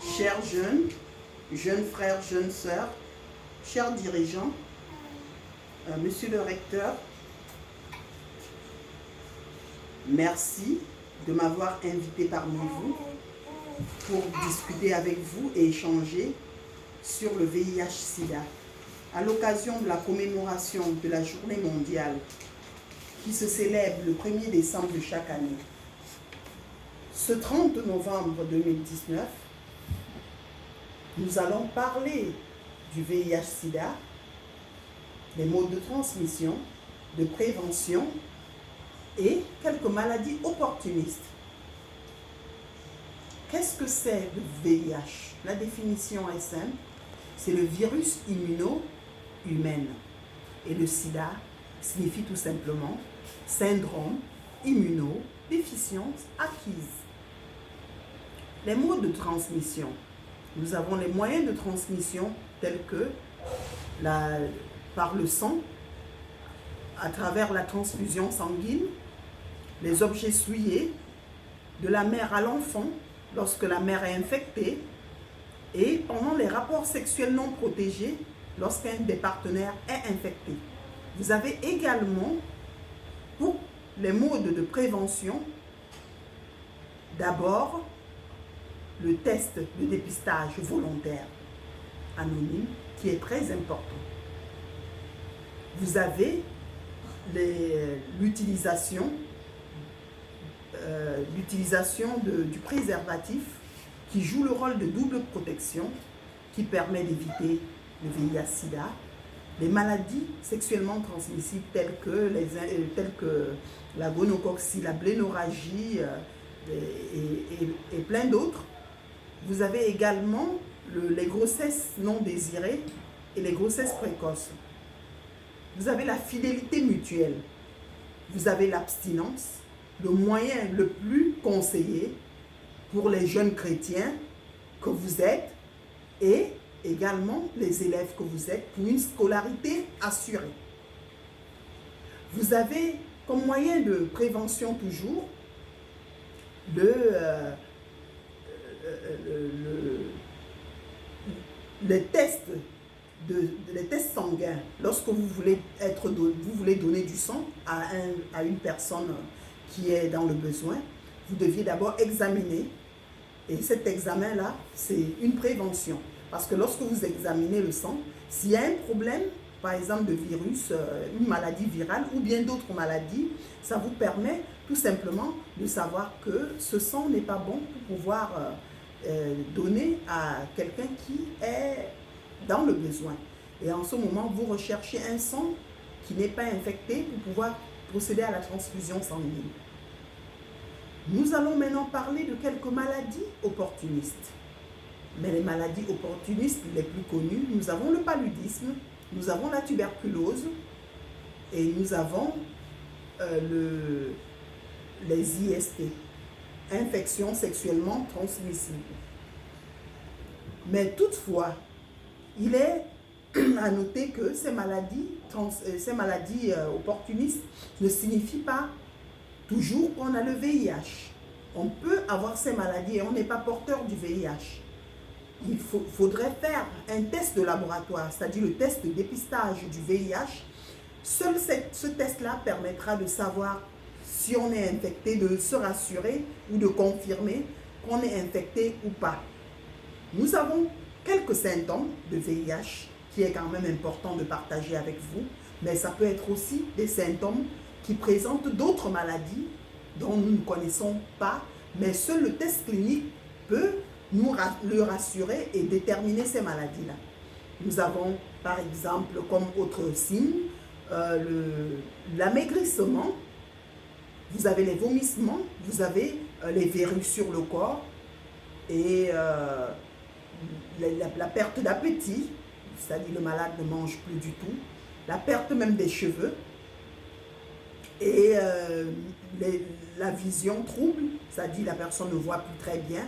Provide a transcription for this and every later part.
chers jeunes frères, jeunes sœurs, chers dirigeants, monsieur le recteur, merci de m'avoir invité parmi vous pour discuter avec vous et échanger sur le VIH-Sida. À l'occasion de la commémoration de la journée mondiale qui se célèbre le 1er décembre de chaque année, ce 30 novembre 2019, nous allons parler du VIH-Sida, des modes de transmission, de prévention et quelques maladies opportunistes. Qu'est-ce que c'est le VIH? La définition est simple, c'est le virus immuno-humain. Et le sida signifie tout simplement syndrome immunodéficience acquise. Les modes de transmission. Nous avons les moyens de transmission tels que par le sang, à travers la transfusion sanguine, les objets souillés, de la mère à l'enfant, lorsque la mère est infectée, et pendant les rapports sexuels non protégés, lorsqu'un des partenaires est infecté. Vous avez également, pour les modes de prévention, d'abord, le test de dépistage volontaire anonyme qui est très important. Vous avez l'utilisation du préservatif qui joue le rôle de double protection qui permet d'éviter le VIH-Sida, les maladies sexuellement transmissibles telles que la gonococcie, la blénorragie et plein d'autres. Vous avez également les grossesses non désirées et les grossesses précoces. Vous avez la fidélité mutuelle. Vous avez l'abstinence, le moyen le plus conseillé pour les jeunes chrétiens que vous êtes et également les élèves que vous êtes pour une scolarité assurée. Vous avez comme moyen de prévention toujours les tests sanguins. Lorsque vous voulez donner du sang à une personne qui est dans le besoin, vous deviez d'abord examiner. Et cet examen-là, c'est une prévention. Parce que lorsque vous examinez le sang, s'il y a un problème, par exemple de virus, une maladie virale ou bien d'autres maladies, ça vous permet tout simplement de savoir que ce sang n'est pas bon pour pouvoir donner à quelqu'un qui est dans le besoin. Et en ce moment, vous recherchez un sang qui n'est pas infecté pour pouvoir procéder à la transfusion sanguine. Nous allons maintenant parler de quelques maladies opportunistes. Mais les maladies opportunistes les plus connues, nous avons le paludisme, nous avons la tuberculose et nous avons les IST, infections sexuellement transmissibles. Mais toutefois, il est à noter que ces maladies opportunistes ne signifient pas toujours qu'on a le VIH. On peut avoir ces maladies et on n'est pas porteur du VIH. Il faudrait faire un test de laboratoire, c'est-à-dire le test de dépistage du VIH. Seul ce test-là permettra de savoir si on est infecté, de se rassurer ou de confirmer qu'on est infecté ou pas. Nous avons quelques symptômes de VIH qui est quand même important de partager avec vous, mais ça peut être aussi des symptômes qui présentent d'autres maladies dont nous ne connaissons pas, mais seul le test clinique peut nous le rassurer et déterminer ces maladies-là. Nous avons par exemple comme autre signe l'amaigrissement, vous avez les vomissements, vous avez les verrues sur le corps et la perte d'appétit, c'est-à-dire le malade ne mange plus du tout, la perte même des cheveux et la vision trouble, c'est-à-dire la personne ne voit plus très bien.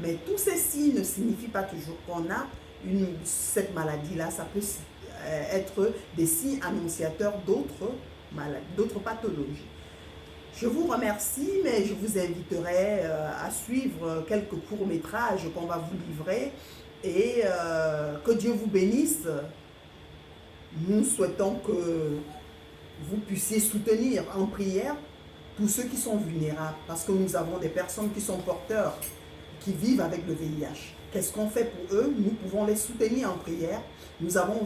Mais tous ces signes ne signifient pas toujours qu'on a cette maladie-là. Ça peut être des signes annonciateurs d'autres pathologies. Je vous remercie, mais je vous inviterai à suivre quelques courts-métrages qu'on va vous livrer et que Dieu vous bénisse. Nous souhaitons que vous puissiez soutenir en prière tous ceux qui sont vulnérables, parce que nous avons des personnes qui sont porteurs, qui vivent avec le VIH. Qu'est-ce qu'on fait pour eux? Nous pouvons les soutenir en prière. Nous avons